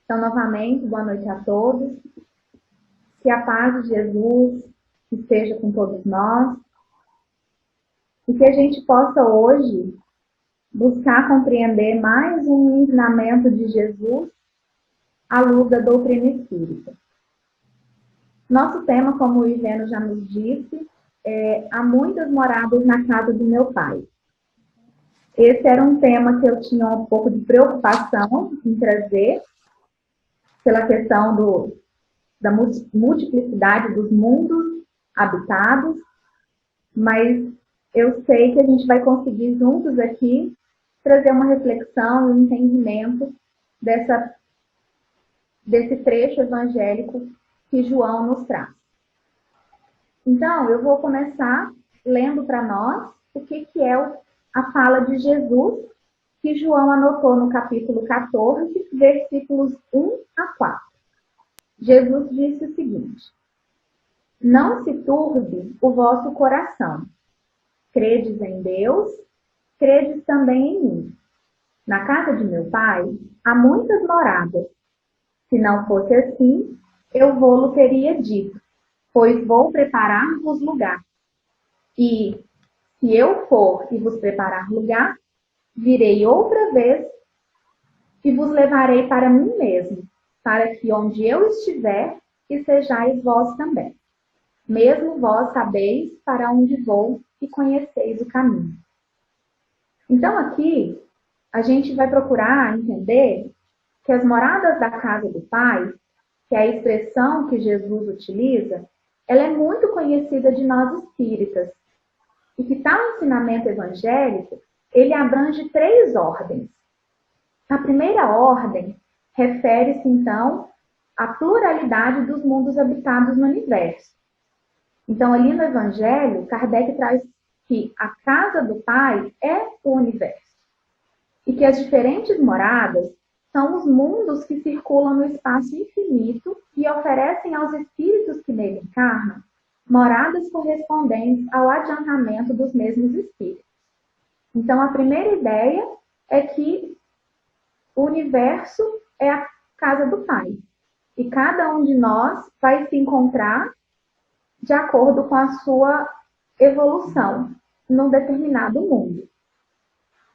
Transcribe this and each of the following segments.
Então, novamente, boa noite a todos. Que a paz de Jesus esteja com todos nós e que a gente possa hoje buscar compreender mais um ensinamento de Jesus à luz da doutrina espírita. Nosso tema, como o Iveno já nos disse, é Há muitas moradas na casa do meu pai. Esse era um tema que eu tinha um pouco de preocupação em trazer, pela questão da multiplicidade dos mundos habitados, mas eu sei que a gente vai conseguir juntos aqui trazer uma reflexão e um entendimento desse trecho evangélico que João nos traz. Então, eu vou começar lendo para nós o que é a fala de Jesus que João anotou no capítulo 14, versículos 1 a 4. Jesus disse o seguinte: Não se turbe o vosso coração. Credes em Deus, credes também em mim. Na casa de meu pai há muitas moradas. Se não fosse assim, eu vou-lo teria dito, pois vou preparar-vos lugar. E, se eu for e vos preparar lugar, virei outra vez e vos levarei para mim mesmo, para que onde eu estiver, estejais vós também. Mesmo vós sabeis para onde vou e conheceis o caminho. Então aqui, a gente vai procurar entender que as moradas da casa do Pai, que é a expressão que Jesus utiliza, ela é muito conhecida de nós espíritas. E que tal ensinamento evangélico, ele abrange 3 ordens. A primeira ordem refere-se, então, à pluralidade dos mundos habitados no universo. Então, ali no Evangelho, Kardec traz que a casa do Pai é o universo. E que as diferentes moradas são os mundos que circulam no espaço infinito e oferecem aos espíritos que nele encarnam moradas correspondentes ao adiantamento dos mesmos espíritos. Então, a primeira ideia é que o universo é a casa do Pai. E cada um de nós vai se encontrar de acordo com a sua evolução num determinado mundo.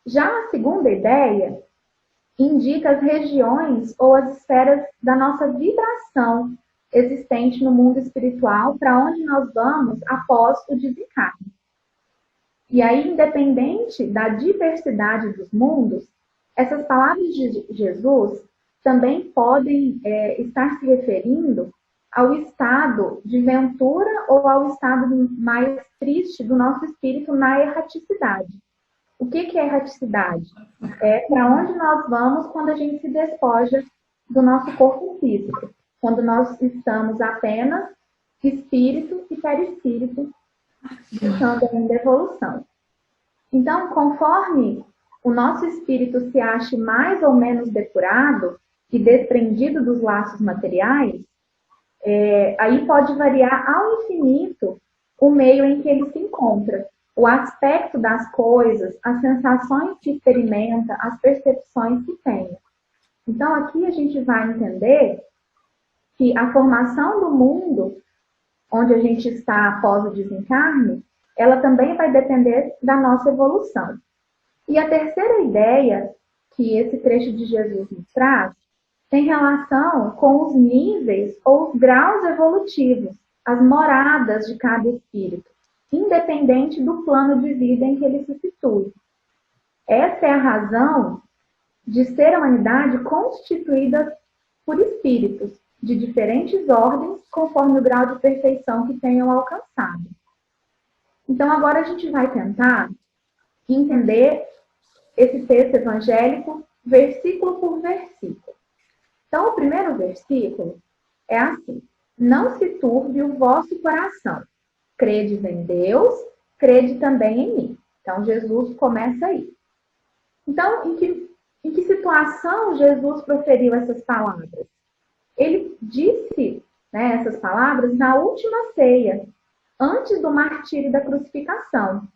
Já a segunda ideia indica as regiões ou as esferas da nossa vibração existente no mundo espiritual para onde nós vamos após o desencarne. E aí, independente da diversidade dos mundos, essas palavras de Jesus também podem estar se referindo ao estado de ventura ou ao estado mais triste do nosso espírito na erraticidade. O que é erraticidade? É para onde nós vamos quando a gente se despoja do nosso corpo físico, quando nós estamos apenas espírito e perispírito, buscando ainda evolução. Então, conforme o nosso espírito se ache mais ou menos depurado e desprendido dos laços materiais, aí pode variar ao infinito o meio em que ele se encontra, o aspecto das coisas, as sensações que experimenta, as percepções que tem. Então, aqui a gente vai entender que a formação do mundo, onde a gente está após o desencarne, ela também vai depender da nossa evolução. E a terceira ideia que esse trecho de Jesus nos traz tem relação com os níveis ou os graus evolutivos, as moradas de cada espírito, independente do plano de vida em que ele se situe. Essa é a razão de ser a humanidade constituída por espíritos de diferentes ordens, conforme o grau de perfeição que tenham alcançado. Então, agora a gente vai tentar entender esse texto evangélico versículo por versículo. Então, o primeiro versículo é assim: Não se turbe o vosso coração. Credes em Deus, crede também em mim. Então, Jesus começa aí. Então, em que situação Jesus proferiu essas palavras? Ele disse, essas palavras na última ceia, antes do martírio e da crucificação.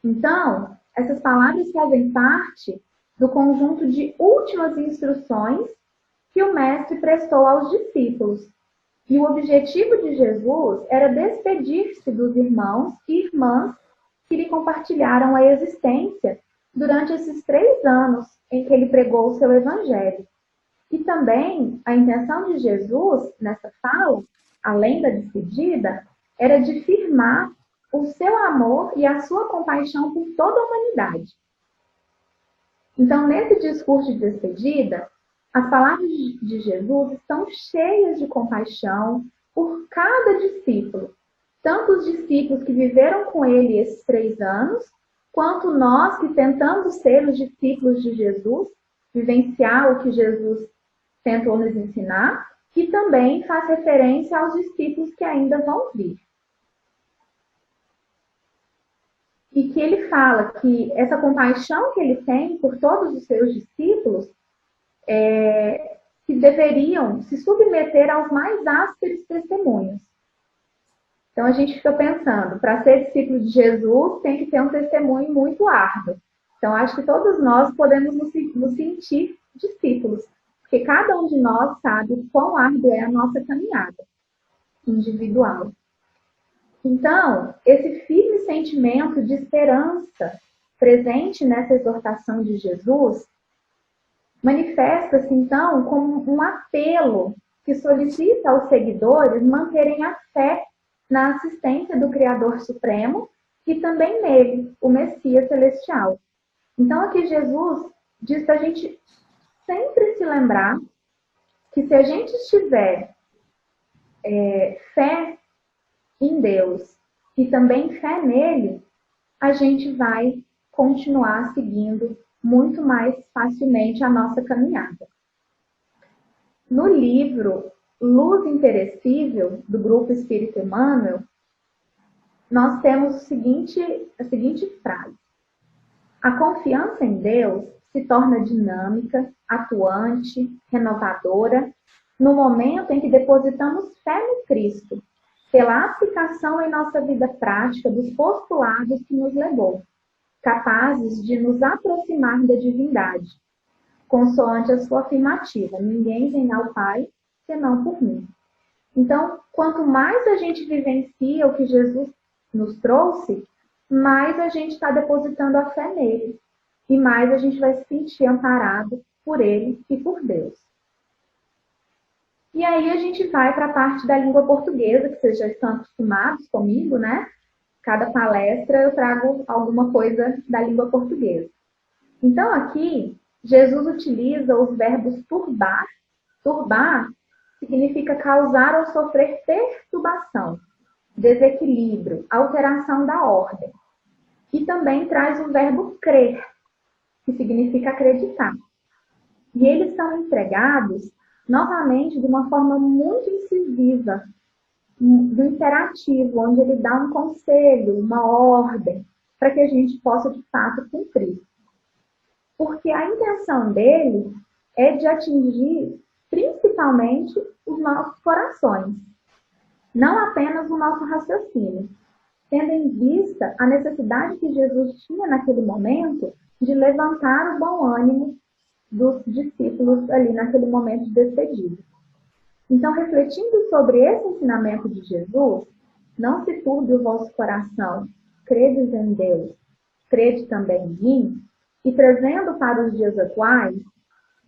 Então, essas palavras fazem parte do conjunto de últimas instruções que o Mestre prestou aos discípulos. E o objetivo de Jesus era despedir-se dos irmãos e irmãs que lhe compartilharam a existência durante esses 3 anos em que ele pregou o seu evangelho. E também a intenção de Jesus nessa fala, além da despedida, era de firmar o seu amor e a sua compaixão por toda a humanidade. Então, nesse discurso de despedida, as palavras de Jesus estão cheias de compaixão por cada discípulo, tanto os discípulos que viveram com ele esses 3 anos, quanto nós que tentamos ser os discípulos de Jesus, vivenciar o que Jesus tentou nos ensinar, e também faz referência aos discípulos que ainda vão vir. E que ele fala que essa compaixão que ele tem por todos os seus discípulos que deveriam se submeter aos mais ásperos testemunhos. Então a gente fica pensando, para ser discípulo de Jesus tem que ter um testemunho muito árduo. Então acho que todos nós podemos nos sentir discípulos, porque cada um de nós sabe o quão árduo é a nossa caminhada individual. Então, esse firme sentimento de esperança presente nessa exortação de Jesus manifesta-se, então, como um apelo que solicita aos seguidores manterem a fé na assistência do Criador Supremo e também nele, o Messias Celestial. Então, aqui Jesus diz para a gente sempre se lembrar que se a gente tiver fé em Deus e também fé nele, a gente vai continuar seguindo muito mais facilmente a nossa caminhada. No livro Luz Imperecível, do Grupo Espírito Emmanuel, nós temos a seguinte frase: a confiança em Deus se torna dinâmica, atuante, renovadora, no momento em que depositamos fé no Cristo, pela aplicação em nossa vida prática dos postulados que nos legou, capazes de nos aproximar da divindade, consoante a sua afirmativa: ninguém vem ao Pai senão por mim. Então, quanto mais a gente vivencia o que Jesus nos trouxe, mais a gente está depositando a fé nele, e mais a gente vai se sentir amparado por ele e por Deus. E aí a gente vai para a parte da língua portuguesa, que vocês já estão acostumados comigo, né? Cada palestra eu trago alguma coisa da língua portuguesa. Então aqui, Jesus utiliza os verbos turbar. Turbar significa causar ou sofrer perturbação, desequilíbrio, alteração da ordem. E também traz o verbo crer, que significa acreditar. E eles são empregados novamente de uma forma muito incisiva, do imperativo, onde ele dá um conselho, uma ordem, para que a gente possa, de fato, cumprir. Porque a intenção dele é de atingir, principalmente, os nossos corações, não apenas o nosso raciocínio, tendo em vista a necessidade que Jesus tinha naquele momento de levantar o bom ânimo dos discípulos ali naquele momento de despedida. Então, refletindo sobre esse ensinamento de Jesus, não se turbe o vosso coração, credes em Deus, crede também em mim, e trazendo para os dias atuais,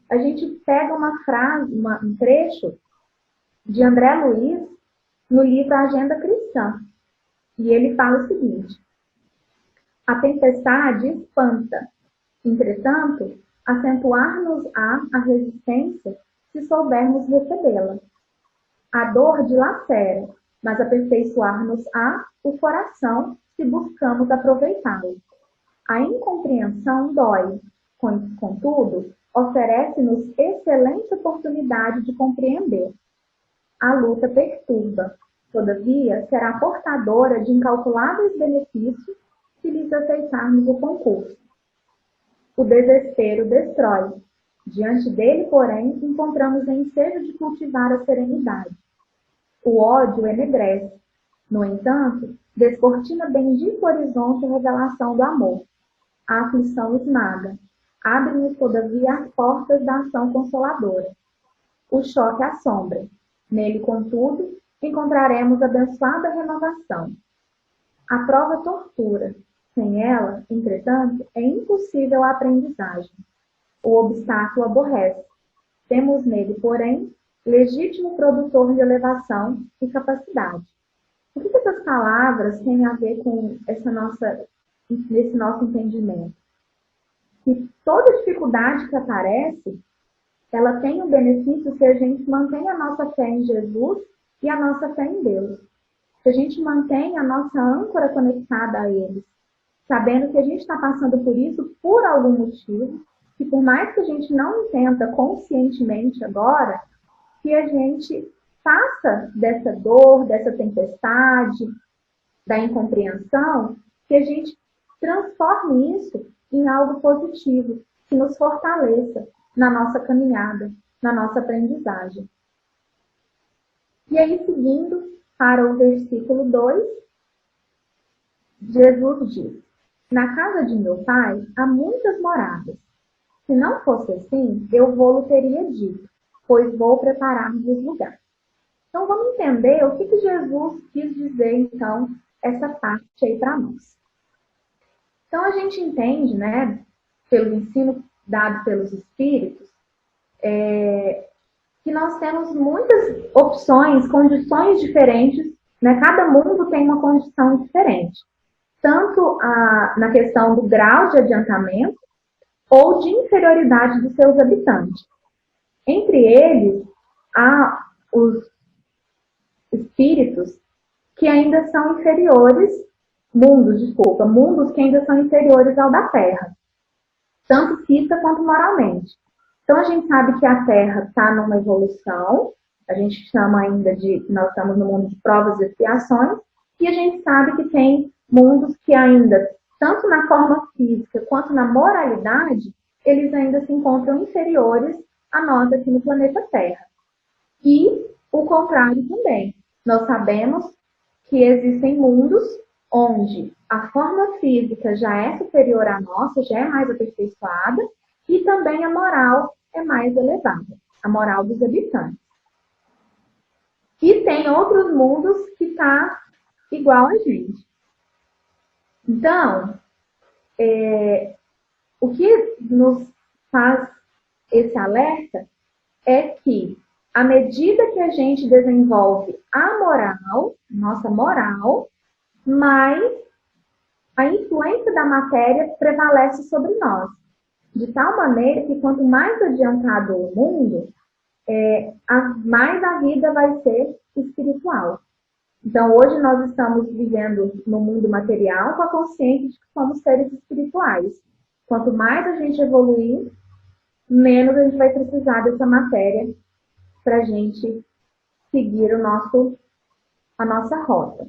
a gente pega uma frase, um trecho de André Luiz no livro Agenda Cristã, e ele fala o seguinte: a tempestade espanta, entretanto, acentuar-nos-á a resistência se soubermos recebê-la. A dor dilacera, mas aperfeiçoar-nos-á o coração se buscamos aproveitá-lo. A incompreensão dói, contudo, oferece-nos excelente oportunidade de compreender. A luta perturba, todavia será portadora de incalculáveis benefícios se lhes aceitarmos o concurso. O desespero destrói. Diante dele, porém, encontramos ensejo de cultivar a serenidade. O ódio enegrece. No entanto, descortina bendito horizonte a revelação do amor. A aflição esmaga. Abre-nos, todavia, as portas da ação consoladora. o choque assombra. Nele, contudo, encontraremos abençoada renovação. A prova tortura. Sem ela, entretanto, é impossível a aprendizagem. O obstáculo aborrece. Temos nele, porém, legítimo produtor de elevação e capacidade. O que essas palavras têm a ver com esse nosso entendimento? Que toda dificuldade que aparece, ela tem o benefício se a gente mantém a nossa fé em Jesus e a nossa fé em Deus. Se a gente mantém a nossa âncora conectada a Ele, sabendo que a gente está passando por isso por algum motivo, que por mais que a gente não entenda conscientemente agora, que a gente passa dessa dor, dessa tempestade, da incompreensão, que a gente transforme isso em algo positivo, que nos fortaleça na nossa caminhada, na nossa aprendizagem. E aí, seguindo para o versículo 2, Jesus diz: na casa de meu pai há muitas moradas. Se não fosse assim, eu vou-lhe teria dito, pois vou preparar-vos lugar. Então, vamos entender o que Jesus quis dizer, então, essa parte aí para nós. Então, a gente entende, né, pelo ensino dado pelos Espíritos, que nós temos muitas opções, condições diferentes, né? Cada mundo tem uma condição diferente. Tanto na questão do grau de adiantamento ou de inferioridade dos seus habitantes. Entre eles, há os espíritos que ainda são inferiores, mundos que ainda são inferiores ao da Terra, tanto física quanto moralmente. Então, a gente sabe que a Terra está numa evolução, a gente chama ainda de, nós estamos no mundo de provas e expiações, e a gente sabe que tem mundos que ainda, tanto na forma física quanto na moralidade, eles ainda se encontram inferiores a nós aqui no planeta Terra. E o contrário também. Nós sabemos que existem mundos onde a forma física já é superior à nossa, já é mais aperfeiçoada, e também a moral é mais elevada, a moral dos habitantes. E tem outros mundos que está igual a gente. Então, o que nos faz esse alerta é que, à medida que a gente desenvolve a moral, nossa moral, mais a influência da matéria prevalece sobre nós. De tal maneira que quanto mais adiantado o mundo, mais a vida vai ser espiritual. Então, hoje nós estamos vivendo no mundo material com a consciência de que somos seres espirituais. Quanto mais a gente evoluir, menos a gente vai precisar dessa matéria para a gente seguir a nossa rota.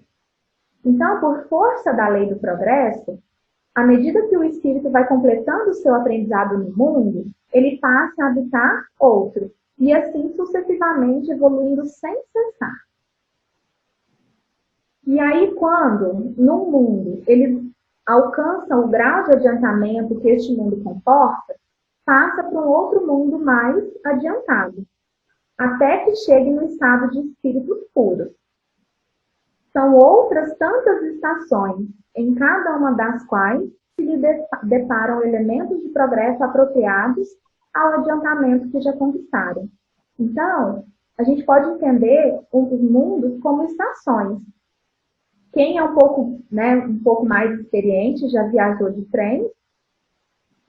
Então, por força da lei do progresso, à medida que o espírito vai completando o seu aprendizado no mundo, ele passa a habitar outro, e assim sucessivamente evoluindo sem cessar. E aí, quando, num mundo, eles alcançam o grau de adiantamento que este mundo comporta, passa para um outro mundo mais adiantado, até que chegue no estado de espíritos puros. São outras tantas estações, em cada uma das quais se lhe deparam elementos de progresso apropriados ao adiantamento que já conquistaram. Então, a gente pode entender os mundos como estações. Quem é um pouco mais experiente, já viajou de trem,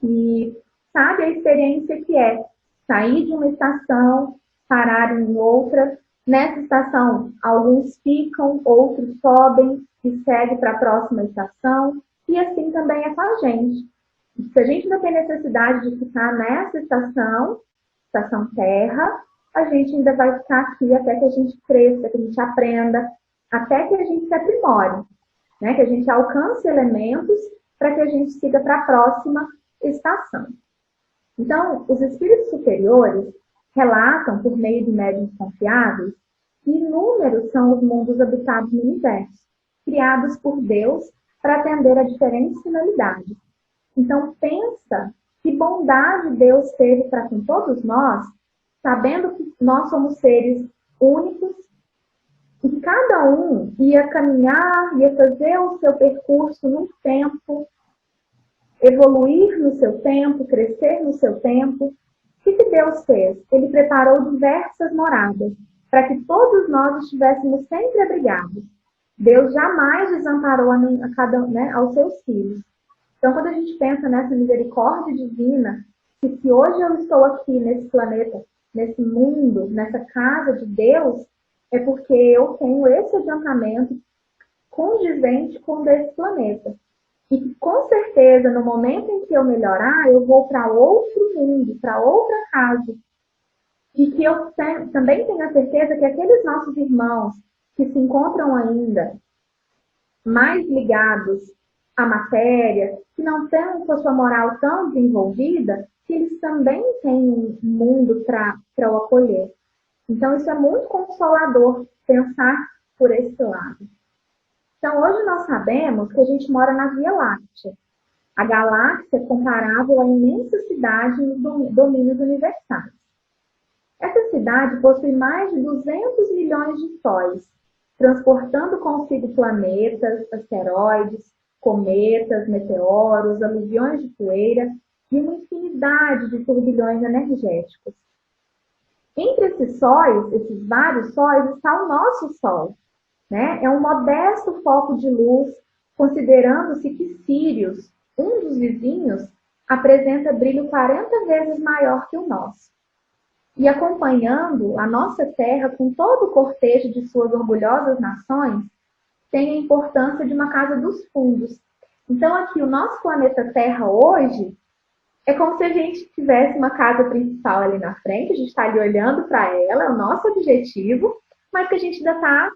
e sabe a experiência que é sair de uma estação, parar em outra. Nessa estação, alguns ficam, outros sobem e seguem para a próxima estação. E assim também é com a gente. Se a gente não tem necessidade de ficar nessa estação Terra, a gente ainda vai ficar aqui até que a gente cresça, que a gente aprenda, até que a gente se aprimore, né? Que a gente alcance elementos para que a gente siga para a próxima estação. Então, os espíritos superiores relatam, por meio de médiuns confiáveis, que inúmeros são os mundos habitados no universo, criados por Deus para atender a diferentes finalidades. Então, pensa que bondade Deus teve para com todos nós sabendo que nós somos seres únicos, e cada um ia caminhar, ia fazer o seu percurso no tempo, evoluir no seu tempo, crescer no seu tempo. O que Deus fez? Ele preparou diversas moradas para que todos nós estivéssemos sempre abrigados. Deus jamais desamparou a cada, né, aos seus filhos. Então, quando a gente pensa nessa misericórdia divina, que se hoje eu estou aqui nesse planeta, nesse mundo, nessa casa de Deus, é porque eu tenho esse adiantamento condizente com desse planeta. E que, com certeza, no momento em que eu melhorar, eu vou para outro mundo, para outra casa. E que eu também tenho a certeza que aqueles nossos irmãos que se encontram ainda mais ligados à matéria, que não têm a sua moral tão desenvolvida, que eles também têm um mundo para o acolher. Então, isso é muito consolador, pensar por esse lado. Então, hoje nós sabemos que a gente mora na Via Láctea. A galáxia é comparável à imensa cidade nos domínios universais. Essa cidade possui mais de 200 milhões de sóis, transportando consigo planetas, asteroides, cometas, meteoros, aluviões de poeira e uma infinidade de turbilhões energéticos. Entre esses sóis, esses vários sóis, está o nosso Sol. Né? É um modesto foco de luz, considerando-se que Sírius, um dos vizinhos, apresenta brilho 40 vezes maior que o nosso. E acompanhando a nossa Terra com todo o cortejo de suas orgulhosas nações, tem a importância de uma casa dos fundos. Então, aqui, o nosso planeta Terra hoje é como se a gente tivesse uma casa principal ali na frente, a gente está ali olhando para ela, é o nosso objetivo, mas que a gente ainda está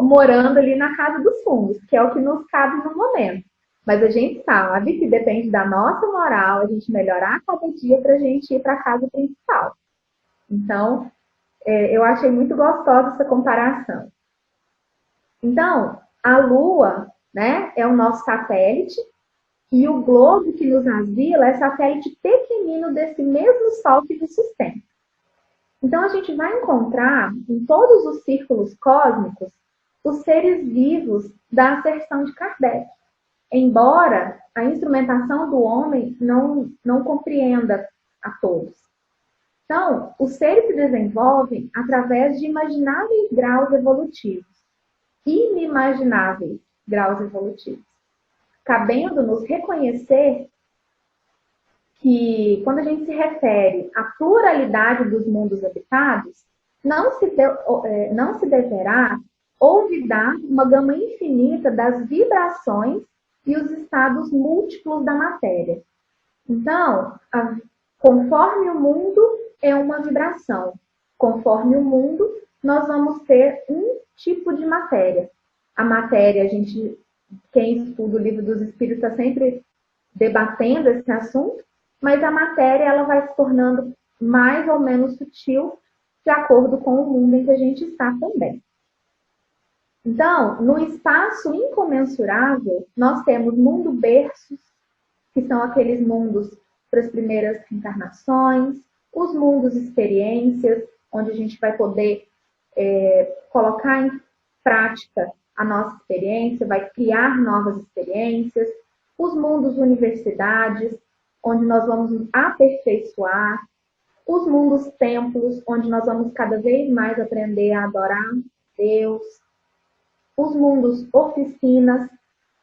morando ali na casa dos fundos, que é o que nos cabe no momento. Mas a gente sabe que depende da nossa moral, a gente melhorar a cada dia para a gente ir para a casa principal. Então, eu achei muito gostosa essa comparação. Então, a Lua, né, é o nosso satélite, e o globo que nos asila é satélite pequenino desse mesmo Sol que nos sustenta. Então, a gente vai encontrar em todos os círculos cósmicos os seres vivos da asserção de Kardec. Embora a instrumentação do homem não compreenda a todos. Então, os seres se desenvolvem através de imagináveis graus evolutivos. Inimagináveis graus evolutivos. Cabendo-nos reconhecer que, quando a gente se refere à pluralidade dos mundos habitados, não se deverá olvidar uma gama infinita das vibrações e os estados múltiplos da matéria. Então, conforme o mundo é uma vibração, conforme o mundo, nós vamos ter um tipo de matéria. A matéria, quem estuda o Livro dos Espíritos está sempre debatendo esse assunto, mas a matéria ela vai se tornando mais ou menos sutil de acordo com o mundo em que a gente está também. Então, no espaço incomensurável, nós temos mundo berços, que são aqueles mundos para as primeiras encarnações, os mundos experiências, onde a gente vai poder colocar em prática a nossa experiência, vai criar novas experiências, os mundos universidades, onde nós vamos nos aperfeiçoar, os mundos templos, onde nós vamos cada vez mais aprender a adorar Deus, os mundos oficinas,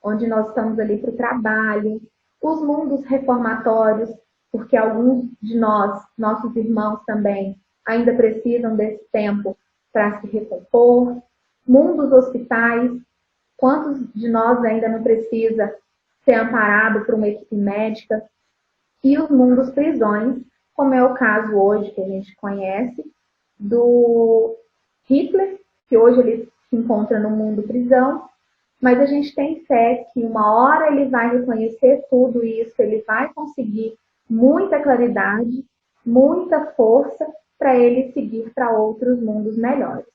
onde nós estamos ali para o trabalho, os mundos reformatórios, porque alguns de nós, nossos irmãos também, ainda precisam desse tempo para se recompor, mundos hospitais, quantos de nós ainda não precisa ser amparado por uma equipe médica, e os mundos prisões, como é o caso hoje que a gente conhece, do Hitler, que hoje ele se encontra no mundo prisão, mas a gente tem fé que uma hora ele vai reconhecer tudo isso, ele vai conseguir muita claridade, muita força para ele seguir para outros mundos melhores.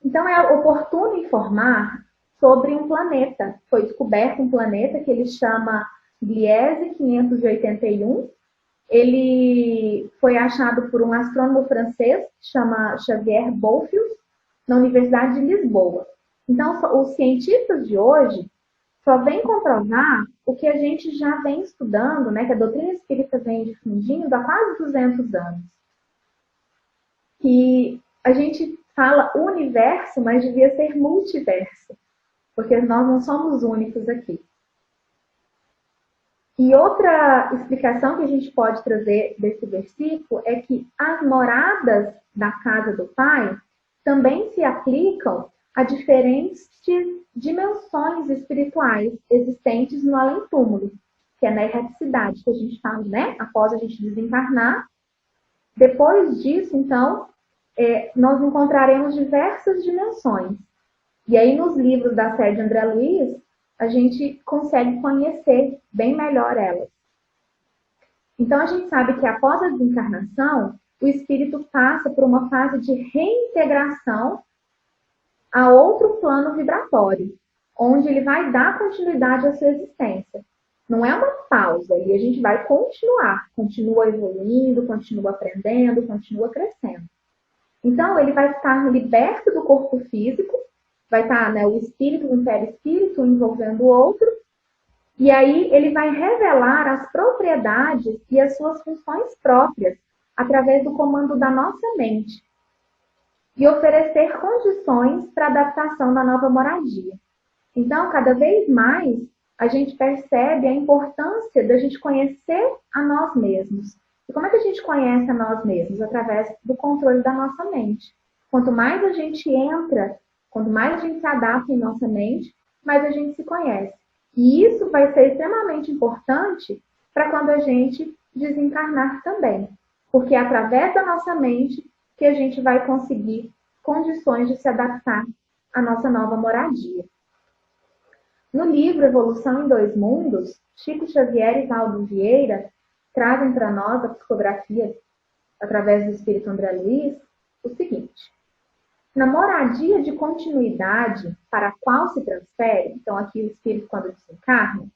Então é oportuno informar sobre um planeta. Foi descoberto um planeta que ele chama Gliese 581. Ele foi achado por um astrônomo francês, que chama Xavier Bolfius, na Universidade de Lisboa. Então, os cientistas de hoje só vêm comprovar o que a gente já vem estudando, né, que a doutrina espírita vem difundindo há quase 200 anos. Que a gente fala universo, mas devia ser multiverso, porque nós não somos únicos aqui. E outra explicação que a gente pode trazer desse versículo é que as moradas da casa do Pai também se aplicam a diferentes dimensões espirituais existentes no além-túmulo, que é na erraticidade que a gente fala, né? Após a gente desencarnar. Depois disso, então, nós encontraremos diversas dimensões. E aí, nos livros da série de André Luiz, a gente consegue conhecer bem melhor elas. Então, a gente sabe que após a desencarnação, o espírito passa por uma fase de reintegração a outro plano vibratório, onde ele vai dar continuidade à sua existência. Não é uma pausa, e a gente vai continuar, continua evoluindo, continua aprendendo, continua crescendo. Então, ele vai estar liberto do corpo físico, vai estar, né, o espírito e o perispírito envolvendo o outro, e aí ele vai revelar as propriedades e as suas funções próprias através do comando da nossa mente e oferecer condições para adaptação da nova moradia. Então, cada vez mais, a gente percebe a importância da gente conhecer a nós mesmos. E como é que a gente conhece a nós mesmos? Através do controle da nossa mente. Quanto mais a gente entra, quanto mais a gente se adapta em nossa mente, mais a gente se conhece. E isso vai ser extremamente importante para quando a gente desencarnar também. Porque é através da nossa mente que a gente vai conseguir condições de se adaptar à nossa nova moradia. No livro Evolução em Dois Mundos, Chico Xavier e Valdo Vieira trazem para nós a psicografia, através do espírito André Luiz, o seguinte: na moradia de continuidade para a qual se transfere, então aqui o espírito quando desencarna,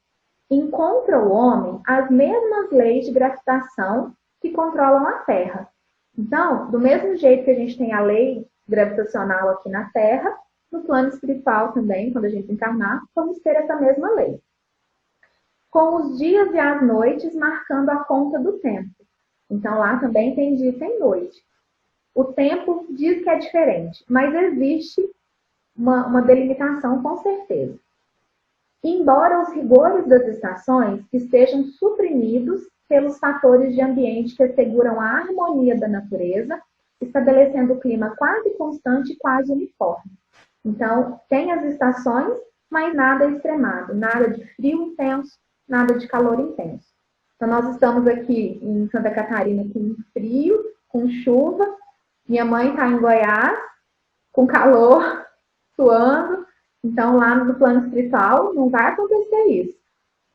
encontra o homem as mesmas leis de gravitação que controlam a Terra. Então, do mesmo jeito que a gente tem a lei gravitacional aqui na Terra, no plano espiritual também, quando a gente encarnar, vamos ter essa mesma lei. Com os dias e as noites marcando a conta do tempo. Então, lá também tem dia e tem noite. O tempo diz que é diferente, mas existe uma delimitação com certeza. Embora os rigores das estações estejam suprimidos pelos fatores de ambiente que asseguram a harmonia da natureza, estabelecendo o clima quase constante e quase uniforme. Então, tem as estações, mas nada extremado, nada de frio intenso, nada de calor intenso. Então, nós estamos aqui em Santa Catarina com frio, com chuva. Minha mãe está em Goiás, com calor, suando. Então, lá no plano espiritual, não vai acontecer isso,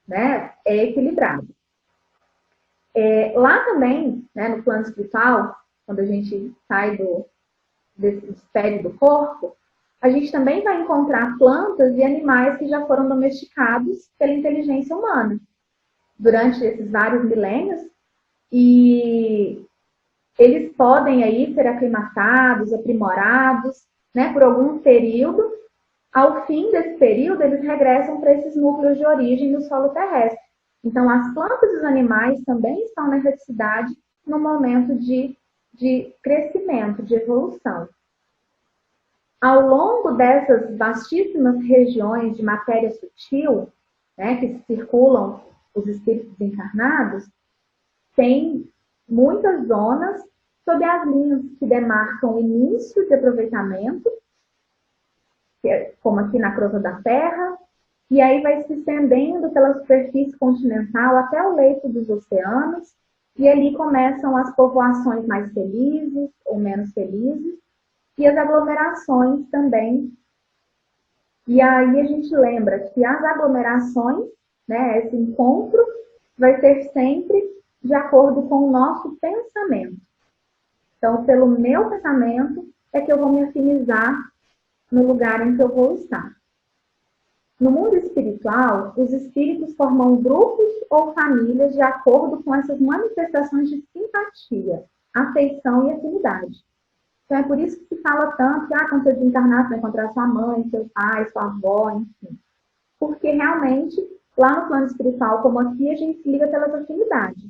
né? É equilibrado. Lá também, né, no plano espiritual, quando a gente sai despede do corpo, a gente também vai encontrar plantas e animais que já foram domesticados pela inteligência humana durante esses vários milênios, e eles podem aí ser aclimatados, aprimorados, né, por algum período. Ao fim desse período, eles regressam para esses núcleos de origem no solo terrestre. Então, as plantas e os animais também estão na necessidade no momento de crescimento, de evolução. Ao longo dessas vastíssimas regiões de matéria sutil, né, que circulam os espíritos encarnados, tem muitas zonas sob as linhas que demarcam o início de aproveitamento, como aqui na crosta da Terra, e aí vai se estendendo pela superfície continental até o leito dos oceanos, e ali começam as povoações mais felizes ou menos felizes, e as aglomerações também. E aí a gente lembra que as aglomerações, né, esse encontro, vai ser sempre de acordo com o nosso pensamento. Então, pelo meu pensamento, é que eu vou me afinizar no lugar em que eu vou estar. No mundo espiritual, os espíritos formam grupos ou famílias de acordo com essas manifestações de simpatia, afeição e afinidade. Então é por isso que se fala tanto que quando você desencarnar, você vai encontrar sua mãe, seu pai, sua avó, enfim. Porque realmente, lá no plano espiritual, como aqui, a gente se liga pelas afinidades.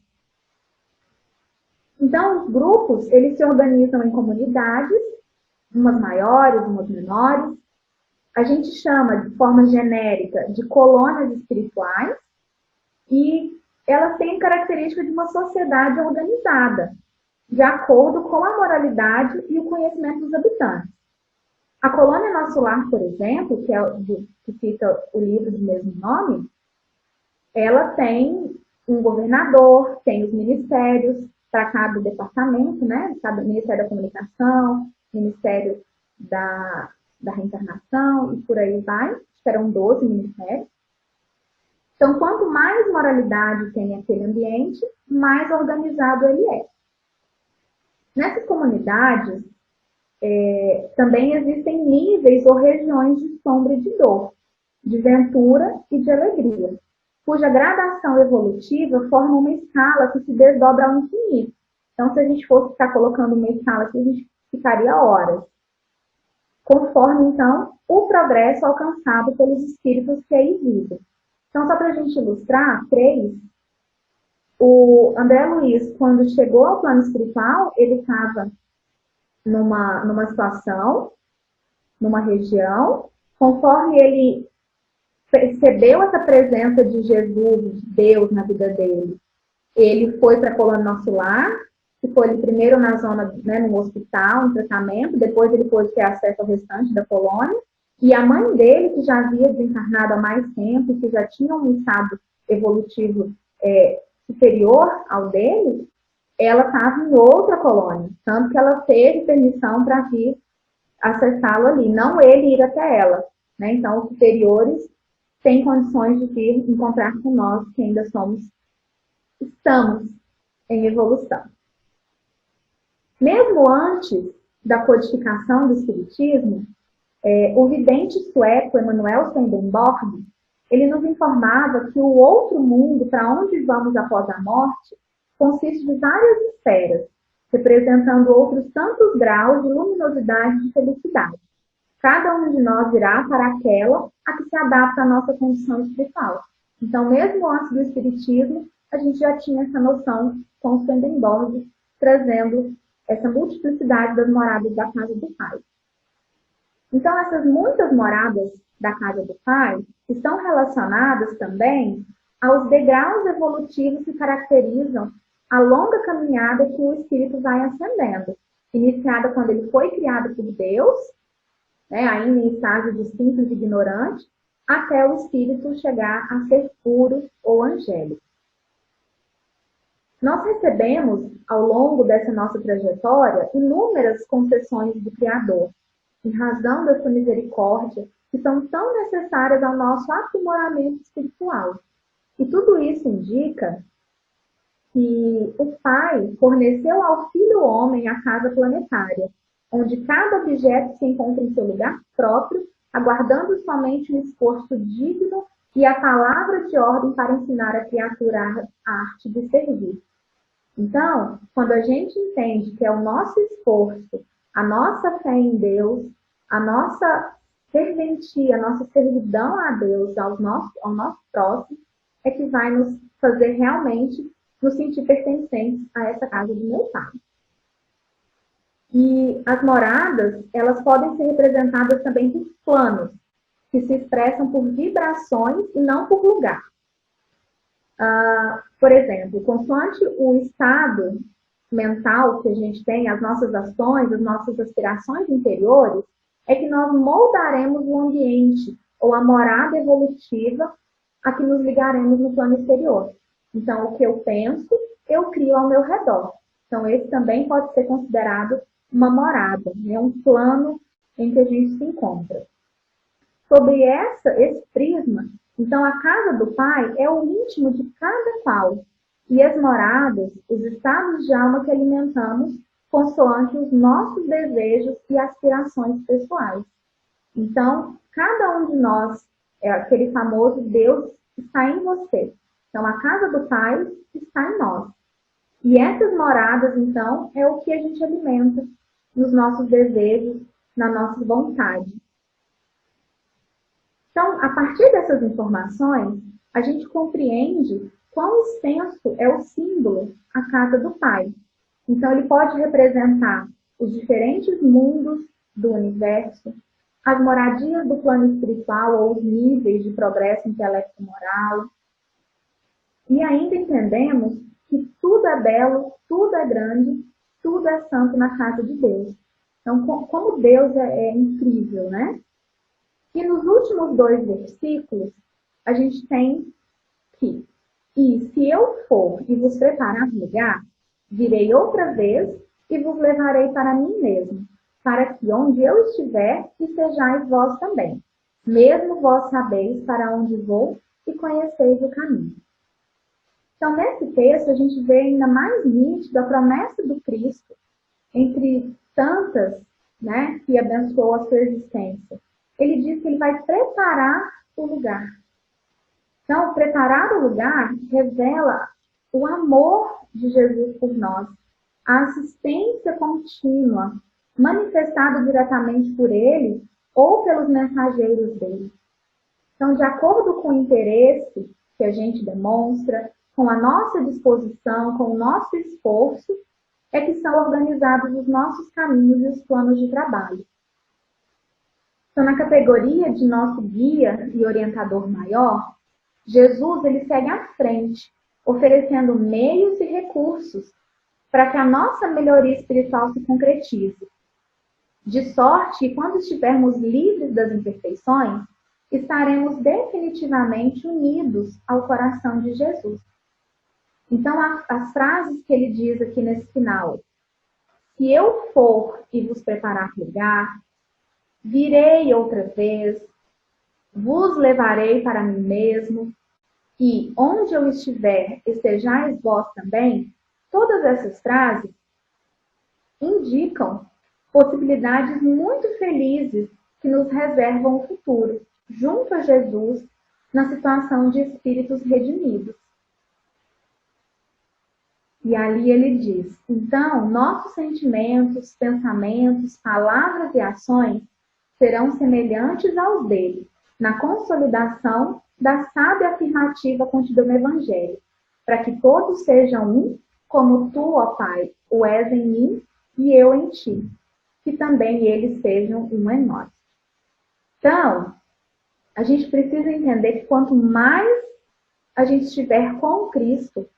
Então, os grupos, eles se organizam em comunidades, umas maiores, umas menores. A gente chama, de forma genérica, de colônias espirituais, e elas têm característica de uma sociedade organizada, de acordo com a moralidade e o conhecimento dos habitantes. A colônia Nosso Lar, por exemplo, que é que cita o livro do mesmo nome, ela tem um governador, tem os ministérios para cada departamento, né? Cada Ministério da Comunicação, Ministério da Reencarnação e por aí vai. Serão 12 ministérios. Então, quanto mais moralidade tem aquele ambiente, mais organizado ele é. Nessas comunidades, também existem níveis ou regiões de sombra e de dor, de ventura e de alegria, cuja gradação evolutiva forma uma escala que se desdobra ao infinito. Então, se a gente fosse ficar colocando uma escala aqui, a gente ficaria horas. Conforme, então, o progresso alcançado pelos espíritos que aí vivem. Então, só para a gente ilustrar, 3, o André Luiz, quando chegou ao plano espiritual, ele estava numa situação, numa região, conforme ele percebeu essa presença de Jesus, de Deus na vida dele, ele foi para a colônia Nosso Lar, que foi ele primeiro na zona, né, no hospital, no tratamento, depois ele pôde ter acesso ao restante da colônia, e a mãe dele, que já havia desencarnado há mais tempo, que já tinha um estado evolutivo superior ao dele, ela estava em outra colônia, tanto que ela teve permissão para vir acessá-lo ali, não ele ir até ela, né? Então, os superiores têm condições de vir encontrar com nós, que ainda estamos em evolução. Mesmo antes da codificação do Espiritismo, o vidente sueco Emanuel Swedenborg, ele nos informava que o outro mundo, para onde vamos após a morte, consiste de várias esferas, representando outros tantos graus de luminosidade e de felicidade. Cada um de nós irá para aquela a que se adapta à nossa condição espiritual. Então, mesmo antes do Espiritismo, a gente já tinha essa noção com o Swedenborg, trazendo essa multiplicidade das moradas da casa do Pai. Então, essas muitas moradas da casa do Pai estão relacionadas também aos degraus evolutivos que caracterizam a longa caminhada que o espírito vai ascendendo, iniciada quando ele foi criado por Deus, né, ainda em estágio de simples e ignorante, até o espírito chegar a ser puro ou angélico. Nós recebemos, ao longo dessa nossa trajetória, inúmeras concessões do Criador, em razão da sua misericórdia, que são tão necessárias ao nosso aprimoramento espiritual. E tudo isso indica que o Pai forneceu ao Filho Homem a casa planetária, onde cada objeto se encontra em seu lugar próprio, aguardando somente um esforço digno e a palavra de ordem para ensinar a criatura a arte de servir. Então, quando a gente entende que é o nosso esforço, a nossa fé em Deus, a nossa serventia, a nossa servidão a Deus, ao nosso próximo, é que vai nos fazer realmente nos sentir pertencentes a essa casa de meu Pai. E as moradas, elas podem ser representadas também por planos, que se expressam por vibrações e não por lugar. Por exemplo, consoante o estado mental que a gente tem, as nossas ações, as nossas aspirações interiores, é que nós moldaremos o ambiente ou a morada evolutiva a que nos ligaremos no plano exterior. Então, o que eu penso, eu crio ao meu redor. Então, esse também pode ser considerado uma morada, né? Um plano em que a gente se encontra. Sobre esse prisma, então a casa do Pai é o íntimo de cada qual, e as moradas, os estados de alma que alimentamos, consoante os nossos desejos e aspirações pessoais. Então, cada um de nós É aquele famoso Deus está em você. Então, a casa do Pai está em nós. E essas moradas, então, é o que a gente alimenta nos nossos desejos, na nossa vontade. Então, a partir dessas informações, a gente compreende quão extenso é o símbolo, a casa do Pai. Então, ele pode representar os diferentes mundos do universo, as moradias do plano espiritual ou os níveis de progresso intelecto-moral. E ainda entendemos que tudo é belo, tudo é grande, tudo é santo na casa de Deus. Então, como Deus é incrível, né? E nos últimos 2 versículos, a gente tem que, e se eu for e vos preparar lugar, virei outra vez e vos levarei para mim mesmo, para que onde eu estiver, estejais vós também. Mesmo vós sabeis para onde vou e conheceis o caminho. Então, nesse texto, a gente vê ainda mais nítido a promessa do Cristo, entre tantas, né, que abençoou a sua existência. Ele diz que ele vai preparar o lugar. Então, preparar o lugar revela o amor de Jesus por nós, a assistência contínua, manifestada diretamente por ele ou pelos mensageiros dele. Então, de acordo com o interesse que a gente demonstra, com a nossa disposição, com o nosso esforço, é que são organizados os nossos caminhos e os planos de trabalho. Então, na categoria de nosso guia e orientador maior, Jesus ele segue à frente, oferecendo meios e recursos para que a nossa melhoria espiritual se concretize. De sorte que, quando estivermos livres das imperfeições, estaremos definitivamente unidos ao coração de Jesus. Então, as frases que ele diz aqui nesse final: se eu for e vos preparar lugar, virei outra vez, vos levarei para mim mesmo, e onde eu estiver, estejais vós também. Todas essas frases indicam possibilidades muito felizes que nos reservam o futuro, junto a Jesus, na situação de espíritos redimidos. E ali ele diz: então, nossos sentimentos, pensamentos, palavras e ações serão semelhantes aos dele, na consolidação da sábia afirmativa contida no Evangelho, para que todos sejam um, como tu, ó Pai, o és em mim e eu em ti, que também eles sejam um em nós. Então, a gente precisa entender que quanto mais a gente estiver com Cristo,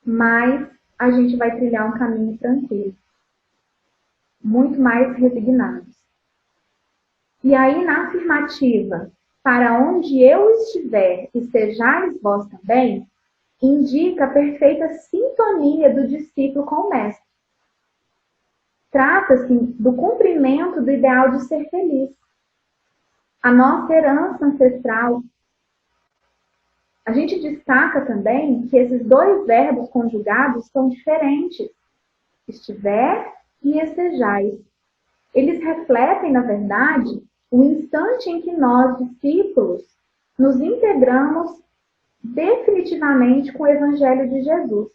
mais a gente vai trilhar um caminho tranquilo, muito mais resignados. E aí, na afirmativa, para onde eu estiver, estejais vós também, indica a perfeita sintonia do discípulo com o mestre. Trata-se do cumprimento do ideal de ser feliz. A nossa herança ancestral. A gente destaca também que esses 2 verbos conjugados são diferentes. Estiver e estejais. Eles refletem, na verdade, o instante em que nós, discípulos, nos integramos definitivamente com o Evangelho de Jesus.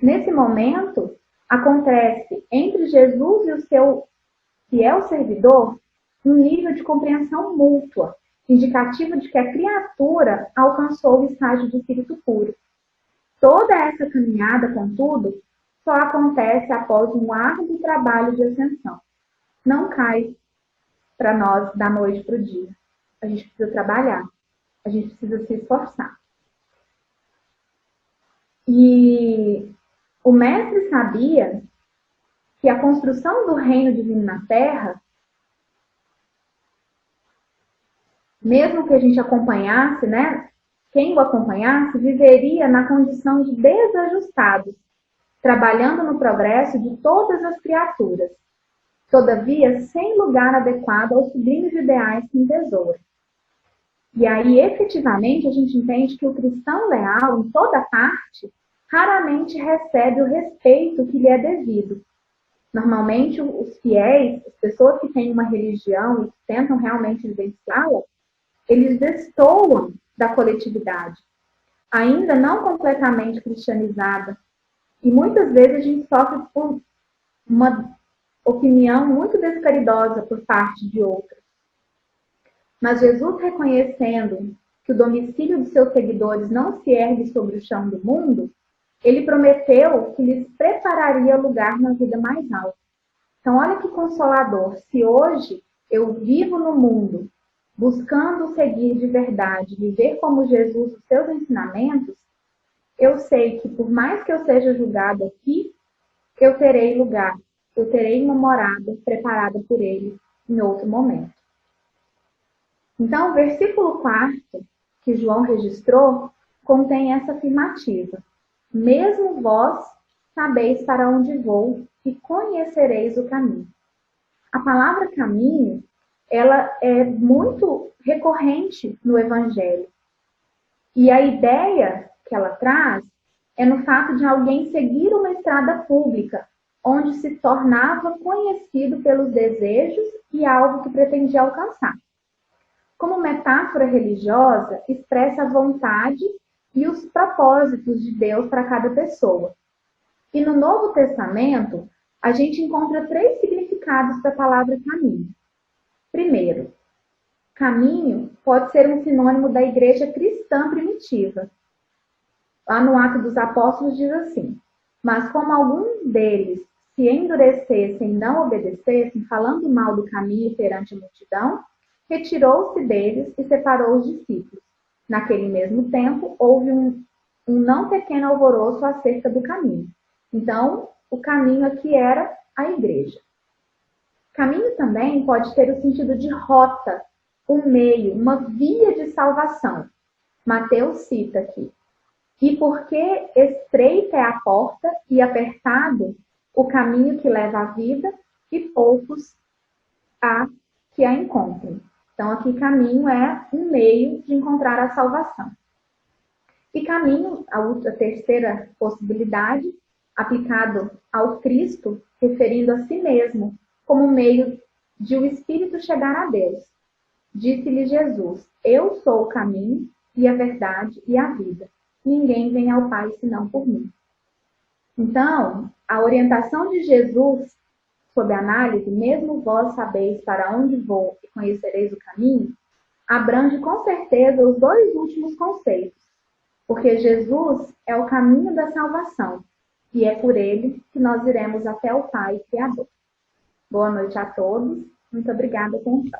Nesse momento, acontece entre Jesus e o seu fiel servidor um nível de compreensão mútua, indicativo de que a criatura alcançou o estágio de espírito puro. Toda essa caminhada, contudo, só acontece após um árduo trabalho de ascensão. Não cai para nós da noite para o dia. A gente precisa trabalhar, a gente precisa se esforçar. E o mestre sabia que a construção do reino divino na Terra, mesmo que a gente acompanhasse, né? Quem o acompanhasse viveria na condição de desajustados, trabalhando no progresso de todas as criaturas, todavia sem lugar adequado aos sublimes ideais que entesoura. E aí, efetivamente, a gente entende que o cristão leal, em toda parte, raramente recebe o respeito que lhe é devido. Normalmente, os fiéis, as pessoas que têm uma religião e que tentam realmente vivenciá-la, eles destoam da coletividade, ainda não completamente cristianizada. E muitas vezes a gente sofre por uma opinião muito descaridosa por parte de outros. Mas Jesus, reconhecendo que o domicílio dos seus seguidores não se ergue sobre o chão do mundo, ele prometeu que lhes prepararia lugar na vida mais alta. Então, olha que consolador. Se hoje eu vivo no mundo buscando seguir de verdade, viver como Jesus os seus ensinamentos, eu sei que por mais que eu seja julgado aqui, eu terei lugar, eu terei uma morada preparada por ele em outro momento. Então, o versículo 4 que João registrou contém essa afirmativa: mesmo vós sabeis para onde vou e conhecereis o caminho. A palavra caminho, ela é muito recorrente no Evangelho. E a ideia que ela traz é no fato de alguém seguir uma estrada pública, onde se tornava conhecido pelos desejos e algo que pretendia alcançar. Como metáfora religiosa, expressa a vontade e os propósitos de Deus para cada pessoa. E no Novo Testamento, a gente encontra 3 significados da palavra caminho. Primeiro, caminho pode ser um sinônimo da igreja cristã primitiva. Lá no Atos dos Apóstolos diz assim: mas como alguns deles se endurecessem e não obedecessem, falando mal do caminho perante a multidão, retirou-se deles e separou os discípulos. Naquele mesmo tempo, houve um não pequeno alvoroço acerca do caminho. Então, o caminho aqui era a igreja. Caminho também pode ter o sentido de rota, um meio, uma via de salvação. Mateus cita aqui: e porque estreita é a porta e apertado o caminho que leva à vida, e poucos há que a encontrem. Então, aqui caminho é um meio de encontrar a salvação. E caminho, a terceira possibilidade, aplicado ao Cristo, referindo a si mesmo, como meio de o Espírito chegar a Deus. Disse-lhe Jesus: eu sou o caminho e a verdade e a vida. Ninguém vem ao Pai senão por mim. Então, a orientação de Jesus sob análise, mesmo vós sabeis para onde vou e conhecereis o caminho, abrange com certeza os 2 últimos conceitos, porque Jesus é o caminho da salvação e é por ele que nós iremos até o Pai Criador. Boa noite a todos, muito obrigada, atenção.